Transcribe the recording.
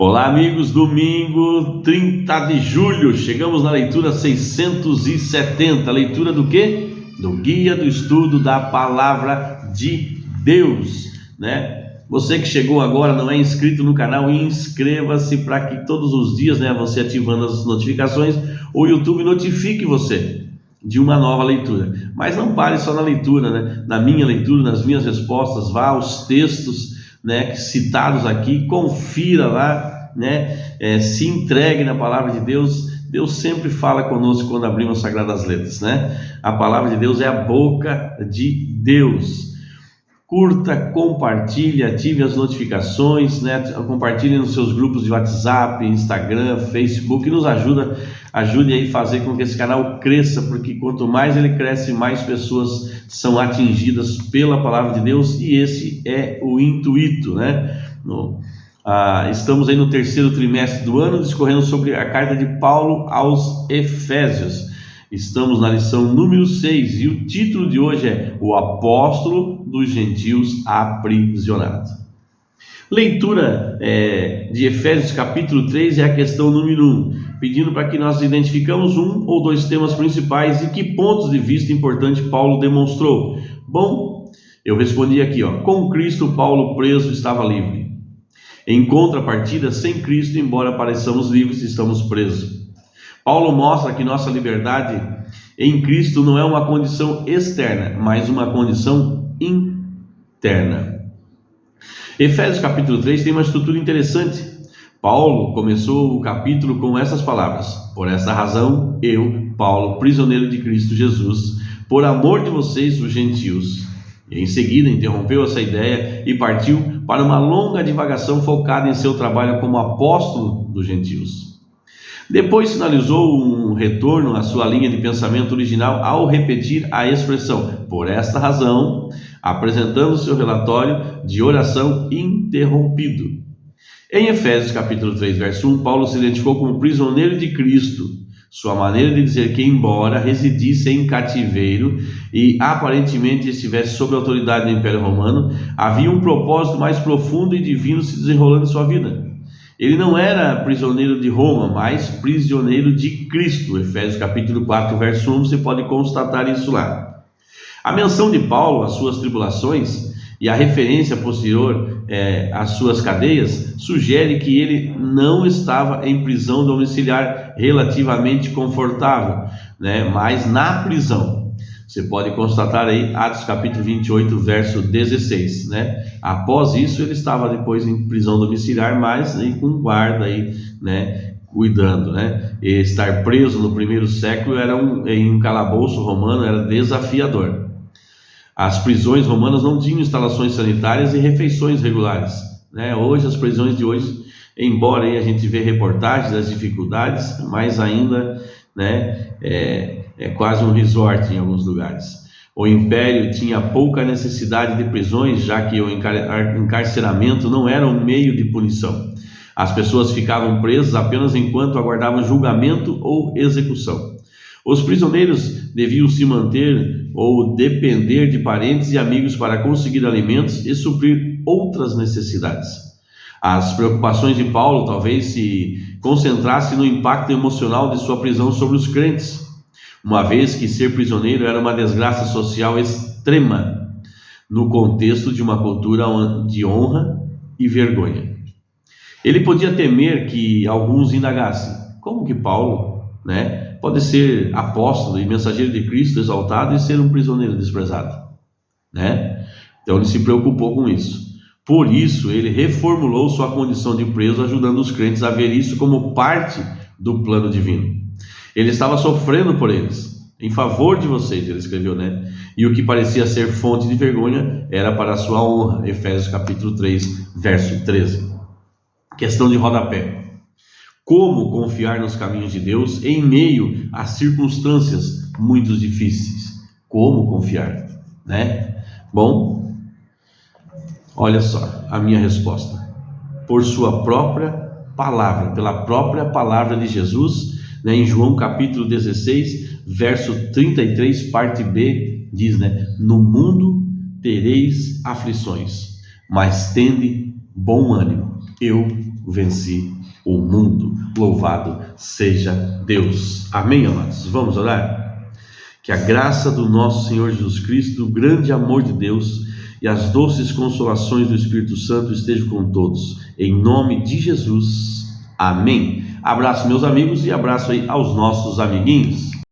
Olá, amigos, domingo 30 de julho, chegamos na leitura 670, leitura do quê? Do Guia do Estudo da Palavra de Deus, né? Você que chegou agora, não é inscrito no canal, inscreva-se para que todos os dias, né, você ativando as notificações, o YouTube notifique você de uma nova leitura. Mas não pare só na leitura, né? Na minha leitura, nas minhas respostas, vá aos textos, né, citados aqui, confira lá, né, se entregue na palavra de Deus. Deus sempre fala conosco quando abrimos as Sagradas Letras, né? A palavra de Deus é a boca de Deus. Curta, compartilhe, ative as notificações, né? Compartilhe nos seus grupos de WhatsApp, Instagram, Facebook, e nos ajude aí a fazer com que esse canal cresça, porque quanto mais ele cresce, mais pessoas são atingidas pela palavra de Deus, e esse é o intuito, né? Estamos aí no terceiro trimestre do ano, discorrendo sobre a carta de Paulo aos Efésios. Estamos na lição número 6 e o título de hoje é O Apóstolo dos Gentios Aprisionado. Leitura de Efésios capítulo 3 é a questão número 1, pedindo para que nós identificamos um ou dois temas principais e que pontos de vista importantes Paulo demonstrou. Bom, eu respondi aqui, com Cristo Paulo preso estava livre. Em contrapartida, sem Cristo, embora pareçamos livres, estamos presos. Paulo mostra que nossa liberdade em Cristo não é uma condição externa, mas uma condição interna. Efésios capítulo 3 tem uma estrutura interessante. Paulo começou o capítulo com essas palavras: por essa razão, eu, Paulo, prisioneiro de Cristo Jesus, por amor de vocês, os gentios. E em seguida interrompeu essa ideia e partiu para uma longa divagação focada em seu trabalho como apóstolo dos gentios. Depois finalizou um retorno à sua linha de pensamento original ao repetir a expressão por esta razão, apresentando seu relatório de oração interrompido. Em Efésios capítulo 3, verso 1, Paulo se identificou como prisioneiro de Cristo. Sua maneira de dizer que, embora residisse em cativeiro e aparentemente estivesse sob a autoridade do Império Romano, havia um propósito mais profundo e divino se desenrolando em sua vida. Ele não era prisioneiro de Roma, mas prisioneiro de Cristo. Efésios capítulo 4, verso 1, você pode constatar isso lá. A menção de Paulo às suas tribulações e a referência posterior às suas cadeias sugere que ele não estava em prisão domiciliar relativamente confortável, né, mas na prisão. Você pode constatar aí Atos capítulo 28, verso 16, né? Após isso, ele estava depois em prisão domiciliar, mas aí com guarda aí, né, cuidando, né? E estar preso no primeiro século em um calabouço romano era desafiador. As prisões romanas não tinham instalações sanitárias e refeições regulares, né? Hoje, as prisões de hoje, embora aí a gente vê reportagens das dificuldades, mas ainda, né, é quase um resort em alguns lugares. O Império tinha pouca necessidade de prisões, já que o encarceramento não era um meio de punição. As pessoas ficavam presas apenas enquanto aguardavam julgamento ou execução. Os prisioneiros deviam se manter ou depender de parentes e amigos para conseguir alimentos e suprir outras necessidades. As preocupações de Paulo talvez se concentrassem no impacto emocional de sua prisão sobre os crentes, uma vez que ser prisioneiro era uma desgraça social extrema no contexto de uma cultura de honra e vergonha. Ele podia temer que alguns indagassem: como que Paulo, né, pode ser apóstolo e mensageiro de Cristo exaltado e ser um prisioneiro desprezado, né? Então ele se preocupou com isso. Por isso ele reformulou sua condição de preso, ajudando os crentes a ver isso como parte do plano divino. Ele estava sofrendo por eles, em favor de vocês, ele escreveu, né? E o que parecia ser fonte de vergonha era para a sua honra. Efésios capítulo 3, verso 13. Questão de rodapé. Como confiar nos caminhos de Deus em meio a circunstâncias muito difíceis? Como confiar, né? Bom, olha só a minha resposta. Por sua própria palavra, pela própria palavra de Jesus, né, em João capítulo 16, verso 33, parte B, diz, né: no mundo tereis aflições, mas tende bom ânimo, eu venci o mundo. Louvado seja Deus. Amém, amados? Vamos orar? Que a graça do nosso Senhor Jesus Cristo, o grande amor de Deus e as doces consolações do Espírito Santo estejam com todos. Em nome de Jesus. Amém. Abraço, meus amigos, e abraço aí aos nossos amiguinhos.